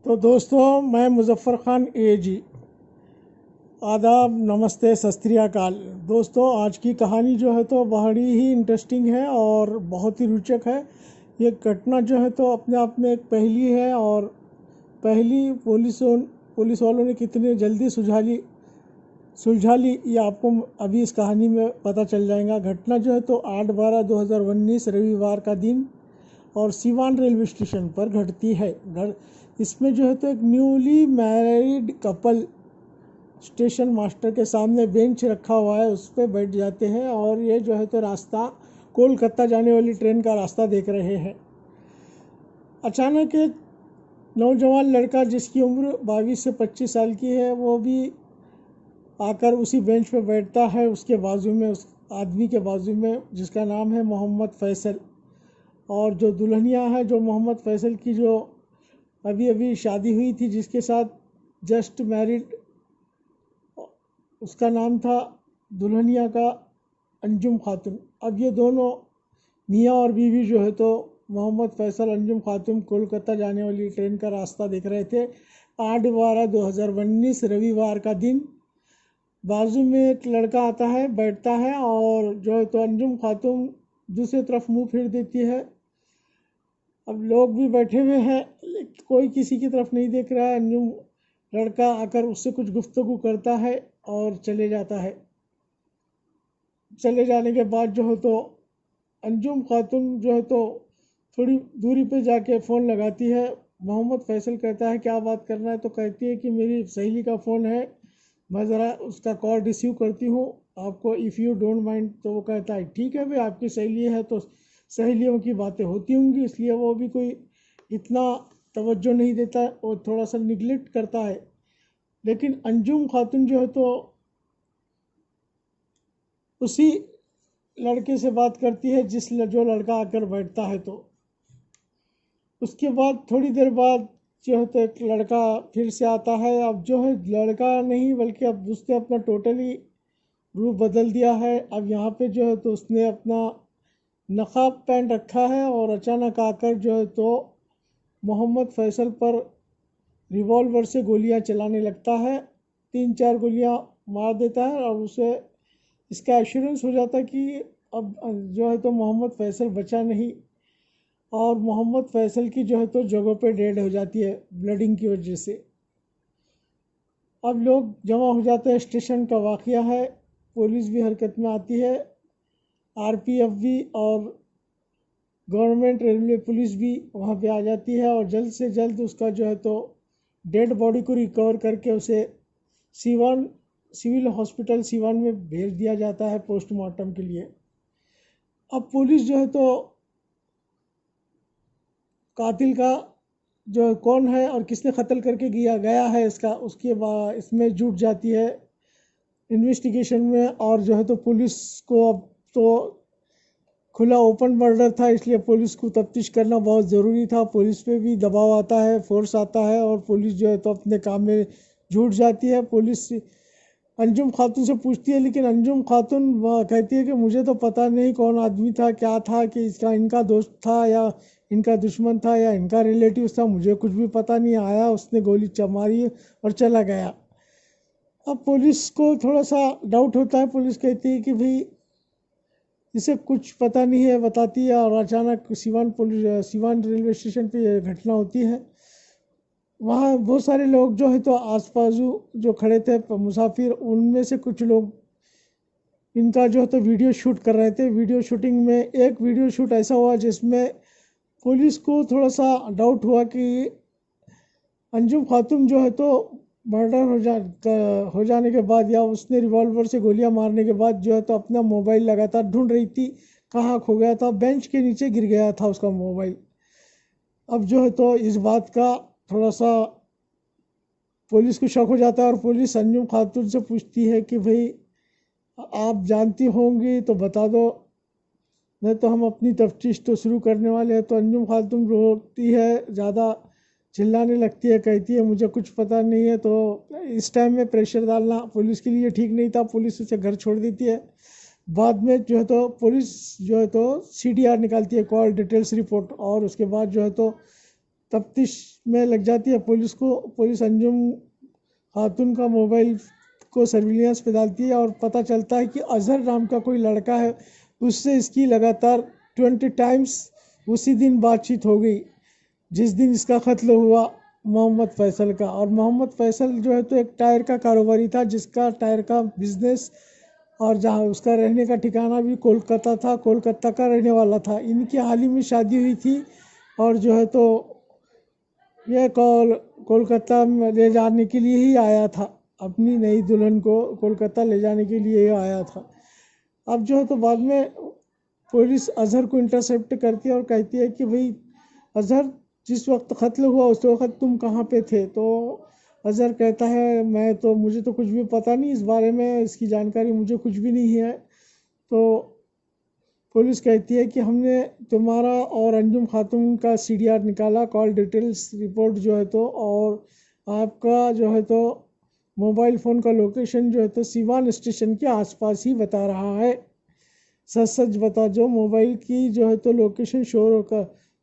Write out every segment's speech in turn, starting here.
तो दोस्तों, मैं मुज़फ़्फ़र ख़ान एजी। आदाब, नमस्ते, सत श्री अकाल। दोस्तों, आज की कहानी जो है तो बड़ी ही इंटरेस्टिंग है और बहुत ही रोचक है। ये घटना जो है तो अपने आप में एक पहेली है, और पहेली पुलिस वालों ने कितने जल्दी सुलझा ली ये आपको अभी इस कहानी में पता चल जाएगा। घटना जो है तो 8/12/2019 रविवार का दिन और सिवान रेलवे स्टेशन पर घटती है। इसमें जो है तो एक newly married couple station master के सामने बेंच रखा हुआ है, उस पर बैठ जाते हैं और ये जो है तो रास्ता कोलकाता जाने वाली ट्रेन का रास्ता देख रहे हैं। अचानक एक नौजवान लड़का जिसकी उम्र 22 से 25 साल की है, वो भी आकर उसी बेंच पर बैठता है। उसके बाजू में, उस आदमी के बाजू में, जिसका नाम है मोहम्मद फैसल, और जो दुल्हनिया है जो मोहम्मद फैसल की, जो अभी अभी शादी हुई थी, जिसके साथ जस्ट मैरिड, उसका नाम था दुल्हनिया का अंजुम खातून। अब ये दोनों मियाँ और बीवी जो है तो मोहम्मद फैसल, अंजुम खातून कोलकाता जाने वाली ट्रेन का रास्ता देख रहे थे। 8/12/2019 रविवार का दिन। बाजू में एक लड़का आता है, बैठता है, और जो है तो अंजुम खातून दूसरी तरफ मुंह फेर देती है। अब लोग भी बैठे हुए हैं, कोई किसी की तरफ नहीं देख रहा है। अंजुम लड़का आकर उससे कुछ गुफ्तगू करता है और चले जाता है। चले जाने के बाद जो है तो अंजुम खातून जो है तो थोड़ी दूरी पे जाके फ़ोन लगाती है। मोहम्मद फैसल कहता है क्या बात करना है, तो कहती है कि मेरी सहेली का फ़ोन है, मैं ज़रा उसका कॉल रिसीव करती हूँ आपको, इफ़ यू डोंट माइंड। तो वो कहता है ठीक है भाई, आपकी सहेली है तो सहेलियों की बातें होती होंगी, इसलिए वो भी कोई इतना तवज्जो नहीं देता, वो थोड़ा सा निगलेक्ट करता है। लेकिन अंजुम खातून जो है तो उसी लड़के से बात करती है जो लड़का आकर बैठता है। तो उसके बाद थोड़ी देर बाद जो है तो एक लड़का फिर से आता है। अब जो है लड़का नहीं, बल्कि अब उसने अपना टोटली रूप बदल दिया है। अब यहाँ पे जो है तो उसने अपना नकाब पहन रखा है, और अचानक आकर जो है तो मोहम्मद फैसल पर रिवॉल्वर से गोलियां चलाने लगता है। 3-4 गोलियां मार देता है, और उसे इसका एश्योरेंस हो जाता है कि अब जो है तो मोहम्मद फैसल बचा नहीं, और मोहम्मद फैसल की जो है तो जगह पे डेड हो जाती है ब्लडिंग की वजह से। अब लोग जमा हो जाते हैं, स्टेशन का वाक़या है, पुलिस भी हरकत में आती है, आरपीएफ भी और गवर्नमेंट रेलवे पुलिस भी वहाँ पे आ जाती है, और जल्द से जल्द उसका जो है तो डेड बॉडी को रिकवर करके उसे सिवान सिविल हॉस्पिटल सिवान में भेज दिया जाता है पोस्टमार्टम के लिए। अब पुलिस जो है तो कातिल का जो कौन है और किसने कत्ल करके गया है इसका, उसके बाद इसमें जुट जाती है इन्वेस्टिगेशन में। और जो है तो पुलिस को अब तो खुला ओपन मर्डर था, इसलिए पुलिस को तफ्तीश करना बहुत ज़रूरी था। पुलिस पे भी दबाव आता है, फोर्स आता है, और पुलिस जो है तो अपने काम में जुट जाती है। पुलिस अंजुम खातून से पूछती है, लेकिन अंजुम खातून कहती है कि मुझे तो पता नहीं कौन आदमी था, क्या था, कि इनका दोस्त था या इनका दुश्मन था या इनका रिलेटिव था, मुझे कुछ भी पता नहीं। आया, उसने गोली मारी और चला गया। अब पुलिस को थोड़ा सा डाउट होता है। पुलिस कहती है कि भाई इसे कुछ पता नहीं है, बताती है, और अचानक सिवान रेलवे स्टेशन पे यह घटना होती है। वहाँ बहुत सारे लोग जो है तो आसपास जो खड़े थे मुसाफिर, उनमें से कुछ लोग इनका जो है तो वीडियो शूट कर रहे थे। वीडियो शूटिंग में एक वीडियो शूट ऐसा हुआ जिसमें पुलिस को थोड़ा सा डाउट हुआ कि अंजुम खातून जो है तो मर्डर हो जाने के बाद, या उसने रिवॉल्वर से गोलियां मारने के बाद जो है तो अपना मोबाइल लगातार ढूंढ रही थी, कहाँ खो गया था। बेंच के नीचे गिर गया था उसका मोबाइल। अब जो है तो इस बात का थोड़ा सा पुलिस को शक हो जाता है, और पुलिस अंजुम खातून से पूछती है कि भाई आप जानती होंगी तो बता दो, नहीं तो हम अपनी तफ्तीश तो शुरू करने वाले हैं। तो अंजुम खातून रोती है, ज़्यादा चिल्लाने लगती है, कहती है मुझे कुछ पता नहीं है। तो इस टाइम में प्रेशर डालना पुलिस के लिए ठीक नहीं था, पुलिस उसे घर छोड़ देती है। बाद में जो है तो पुलिस जो है तो CDR निकालती है, कॉल डिटेल्स रिपोर्ट, और उसके बाद जो है तो तफ्तीश में लग जाती है पुलिस अंजुम खातून का मोबाइल को सर्विलियंस पे डालती है और पता चलता है कि अजहर नाम का कोई लड़का है, उससे इसकी लगातार 20 टाइम्स उसी दिन बातचीत हो गई जिस दिन इसका कत्ल हुआ मोहम्मद फैसल का। और मोहम्मद फैसल जो है तो एक टायर का कारोबारी था जिसका टायर का बिजनेस और जहाँ उसका रहने का ठिकाना भी कोलकाता था, कोलकाता का रहने वाला था। इनकी हाल ही में शादी हुई थी और जो है तो ये कोलकाता में ले जाने के लिए ही आया था, अपनी नई दुल्हन को कोलकाता ले जाने के लिए ही आया था। अब जो है तो बाद में पुलिस अजहर को इंटरसेप्ट करती है और कहती है कि भाई अजहर, जिस वक्त कत्ल हुआ उस वक्त तुम कहाँ पे थे? तो अजहर कहता है मुझे तो कुछ भी पता नहीं इस बारे में, इसकी जानकारी मुझे कुछ भी नहीं है। तो पुलिस कहती है कि हमने तुम्हारा और अंजुम खातून का सीडीआर निकाला, कॉल डिटेल्स रिपोर्ट जो है तो, और आपका जो है तो मोबाइल फ़ोन का लोकेशन जो है तो सिवान स्टेशन के आसपास ही बता रहा है। सच सच बता, जो मोबाइल की जो है तो लोकेशन शो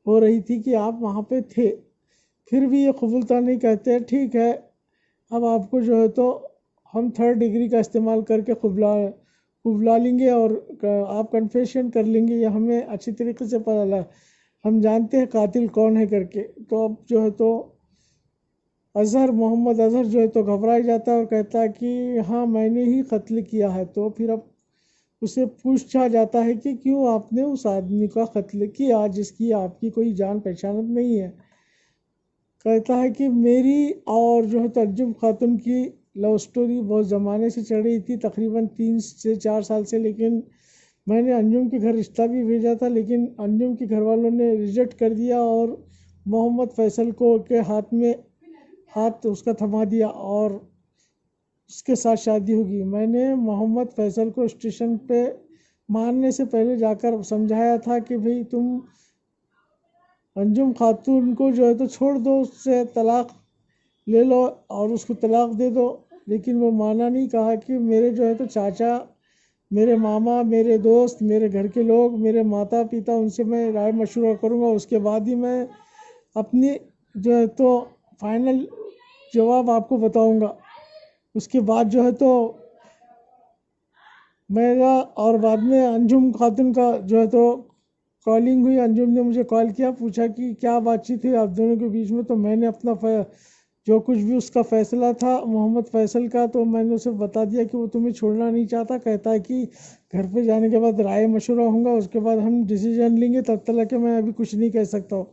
हो रही थी कि आप वहाँ पे थे। फिर भी ये कबूलता नहीं, कहते हैं ठीक है, अब आपको जो है तो हम 3rd डिग्री का इस्तेमाल करके कुबला लेंगे और आप कन्फेशन कर लेंगे, ये हमें अच्छी तरीके से पता लगा, हम जानते हैं कातिल कौन है करके। तो अब जो है तो मोहम्मद अजहर जो है तो घबरा जाता है और कहता है कि हाँ मैंने ही कत्ल किया है। तो फिर अब उसे पूछा जाता है कि क्यों आपने उस आदमी का कत्ल किया जिसकी आपकी कोई जान पहचान नहीं है? कहता है कि मेरी और जो है तो अंजुम खातून की लव स्टोरी बहुत ज़माने से चल रही थी, तकरीबन 3 से 4 साल से, लेकिन मैंने अंजुम के घर रिश्ता भी भेजा था लेकिन अंजुम के घर वालों ने रिजेक्ट कर दिया और मोहम्मद फैसल को के हाथ उसका थमा दिया और उसके साथ शादी होगी। मैंने मोहम्मद फैसल को स्टेशन पे मारने से पहले जाकर समझाया था कि भाई तुम अंजुम खातून को जो है तो छोड़ दो, उससे तलाक ले लो और उसको तलाक दे दो, लेकिन वो माना नहीं। कहा कि मेरे जो है तो चाचा, मेरे मामा, मेरे दोस्त, मेरे घर के लोग, मेरे माता पिता, उनसे मैं राय मशवरा करूँगा, उसके बाद ही मैं अपनी जो है तो फाइनल जवाब आपको बताऊँगा। उसके बाद जो है तो मेरा और बाद में अंजुम खातून का जो है तो कॉलिंग हुई। अंजुम ने मुझे कॉल किया, पूछा कि क्या बातचीत हुई आप दोनों के बीच में। तो मैंने अपना जो कुछ भी उसका फ़ैसला था मोहम्मद फैसल का, तो मैंने उसे बता दिया कि वो तुम्हें छोड़ना नहीं चाहता। कहता है कि घर पे जाने के बाद राय मशवरा होगा, उसके बाद हम डिसीजन लेंगे, तब तक कि मैं अभी कुछ नहीं कह सकता हूँ।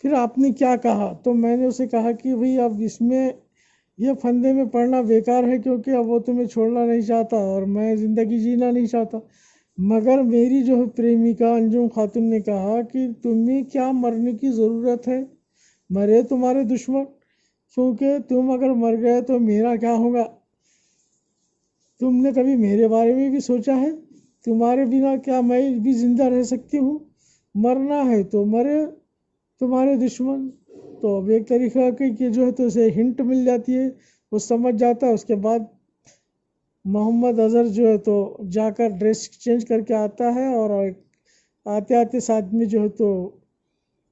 फिर आपने क्या कहा? तो मैंने उसे कहा कि भाई अब इसमें ये फंदे में पड़ना बेकार है क्योंकि अब वो तुम्हें छोड़ना नहीं चाहता और मैं ज़िंदगी जीना नहीं चाहता। मगर मेरी जो है प्रेमिका अंजुम खातून ने कहा कि तुम्हें क्या मरने की ज़रूरत है, मरे तुम्हारे दुश्मन, क्योंकि तुम अगर मर गए तो मेरा क्या होगा? तुमने कभी मेरे बारे में भी सोचा है? तुम्हारे बिना क्या मैं भी जिंदा रह सकती हूँ? मरना है तो मरे तुम्हारे दुश्मन। तो अब एक तरीका कि जो है तो उसे हिंट मिल जाती है, वो समझ जाता है। उसके बाद मोहम्मद अजहर जो है तो जाकर ड्रेस चेंज करके आता है और आते आते साथ में जो है तो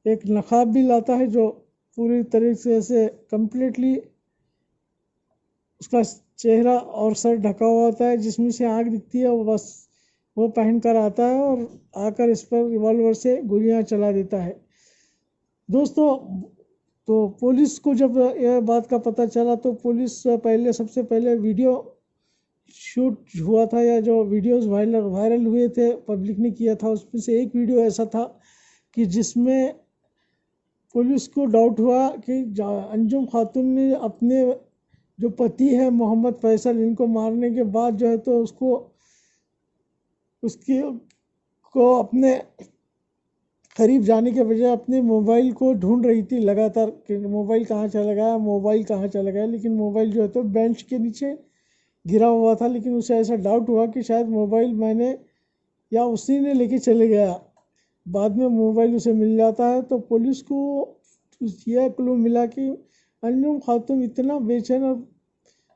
एक नकाब भी लाता है जो पूरी तरीके से कम्प्लीटली उसका चेहरा और सर ढका हुआ होता है, जिसमें से आँख दिखती है, वो बस वो पहन कर आता है और आकर इस पर रिवॉल्वर से गोलियां चला देता है। दोस्तों, तो पुलिस को जब यह बात का पता चला तो पुलिस सबसे पहले वीडियो शूट हुआ था, या जो वीडियोस वायरल हुए थे पब्लिक ने किया था, उसमें से एक वीडियो ऐसा था कि जिसमें पुलिस को डाउट हुआ कि अंजुम खातून ने अपने जो पति है मोहम्मद फैसल, इनको मारने के बाद जो है तो उसकी को अपने करीब जाने के बजाय अपने मोबाइल को ढूंढ रही थी लगातार कि मोबाइल कहाँ चला गया, मोबाइल कहाँ चला गया। लेकिन मोबाइल जो है तो बेंच के नीचे गिरा हुआ था, लेकिन उसे ऐसा डाउट हुआ कि शायद मोबाइल मैंने या उसी ने लेके चले गया। बाद में मोबाइल उसे मिल जाता है तो पुलिस को यह क्लू मिला कि अंजुम खातून इतना बेचैन और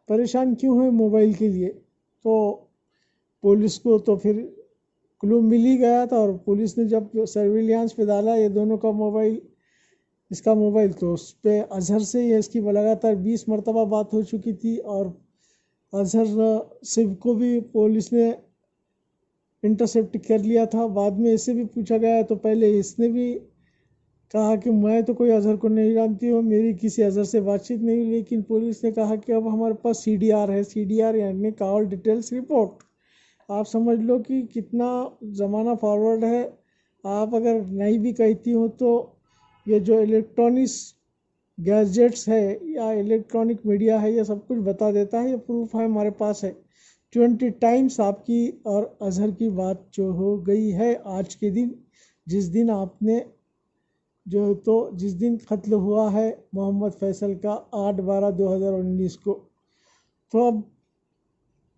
परेशान क्यों है मोबाइल के लिए। तो पुलिस को तो फिर क्लू मिल ही गया था और पुलिस ने जब सर्विलियांस पे डाला ये दोनों का मोबाइल इसका मोबाइल, तो उस पर अजहर से ये इसकी लगातार 20 मरतबा बात हो चुकी थी और अजहर से को भी पुलिस ने इंटरसेप्ट कर लिया था। बाद में इससे भी पूछा गया तो पहले इसने भी कहा कि मैं तो कोई अजहर को नहीं जानती हूँ, मेरी किसी अजहर से बातचीत नहीं हुई, लेकिन पुलिस ने कहा कि अब हमारे पास CDR है। CDR यानी कॉल डिटेल्स रिपोर्ट। आप समझ लो कि कितना ज़माना फॉरवर्ड है। आप अगर नहीं भी कहती हो तो ये जो इलेक्ट्रॉनिक्स गैजेट्स है या इलेक्ट्रॉनिक मीडिया है, ये सब कुछ बता देता है। ये प्रूफ है, हमारे पास है। 20 टाइम्स आपकी और अजहर की बात जो हो गई है आज के दिन, जिस दिन आपने जो तो जिस दिन कत्ल हुआ है मोहम्मद फैसल का 8/12/2019 को। तो अब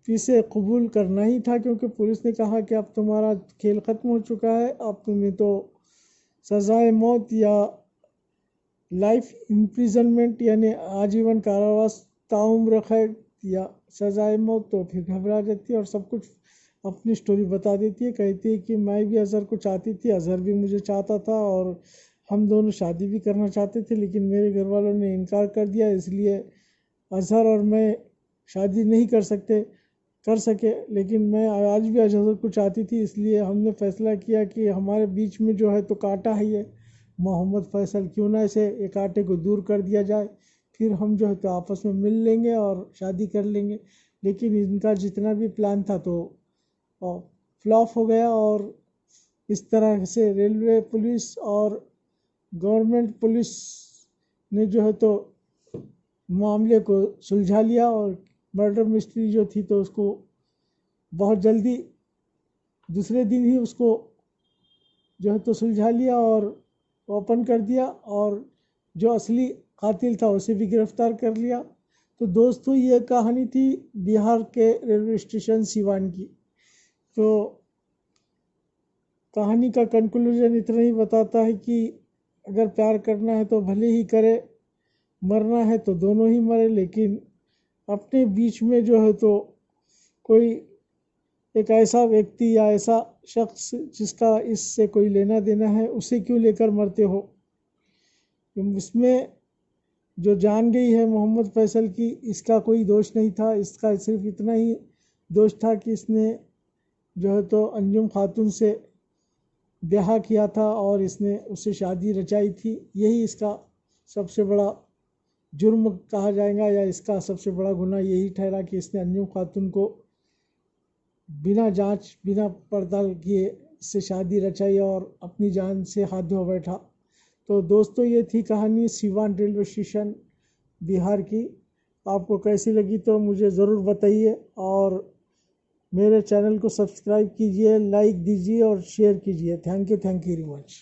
इसे कबूल करना ही था, क्योंकि पुलिस ने कहा कि अब तुम्हारा खेल ख़त्म हो चुका है, अब तुम्हें तो सज़ाए मौत या लाइफ इम्प्रिजनमेंट यानी आजीवन कारावास ताउम्र कैद या सज़ाए मौत। तो फिर घबरा जाती है और सब कुछ अपनी स्टोरी बता देती है। कहती है कि मैं भी अजहर को चाहती थी, अजहर भी मुझे चाहता था और हम दोनों शादी भी करना चाहते थे, लेकिन मेरे घर वालों ने इनकार कर दिया, इसलिए अजहर और मैं शादी नहीं कर सके। लेकिन मैं आज भी अजहर को चाहती थी, इसलिए हमने फैसला किया कि हमारे बीच में जो है तो कांटा है ये मोहम्मद फैसल, क्यों ना इसे एक कांटे को दूर कर दिया जाए, फिर हम जो है तो आपस में मिल लेंगे और शादी कर लेंगे। लेकिन इनका जितना भी प्लान था तो फ्लॉप हो गया और इस तरह से रेलवे पुलिस और गवर्नमेंट पुलिस ने जो है तो मामले को सुलझा लिया और मर्डर मिस्ट्री जो थी तो उसको बहुत जल्दी दूसरे दिन ही उसको जो है तो सुलझा लिया और ओपन कर दिया और जो असली कातिल था उसे भी गिरफ्तार कर लिया। तो दोस्तों ये कहानी थी बिहार के रेलवे स्टेशन सिवान की। तो कहानी का कंक्लूजन इतना ही बताता है कि अगर प्यार करना है तो भले ही करे, मरना है तो दोनों ही मरे, लेकिन अपने बीच में जो है तो कोई एक ऐसा व्यक्ति या ऐसा शख्स जिसका इससे कोई लेना देना है उसे क्यों लेकर मरते हो। इसमें जो जान गई है मोहम्मद फैसल की, इसका कोई दोष नहीं था, इसका सिर्फ इतना ही दोष था कि इसने जो है तो अंजुम खातून से ब्याह किया था और इसने उससे शादी रचाई थी। यही इसका सबसे बड़ा जुर्म कहा जाएगा या इसका सबसे बड़ा गुनाह यही ठहरा कि इसने अंजुम खातून को बिना जांच बिना पड़ताल किए इससे शादी रचाई और अपनी जान से हाथ धो बैठा। तो दोस्तों ये थी कहानी सिवान रेलवे स्टेशन बिहार की। आपको कैसी लगी तो मुझे ज़रूर बताइए और मेरे चैनल को सब्सक्राइब कीजिए, लाइक दीजिए और शेयर कीजिए। Thank you very much.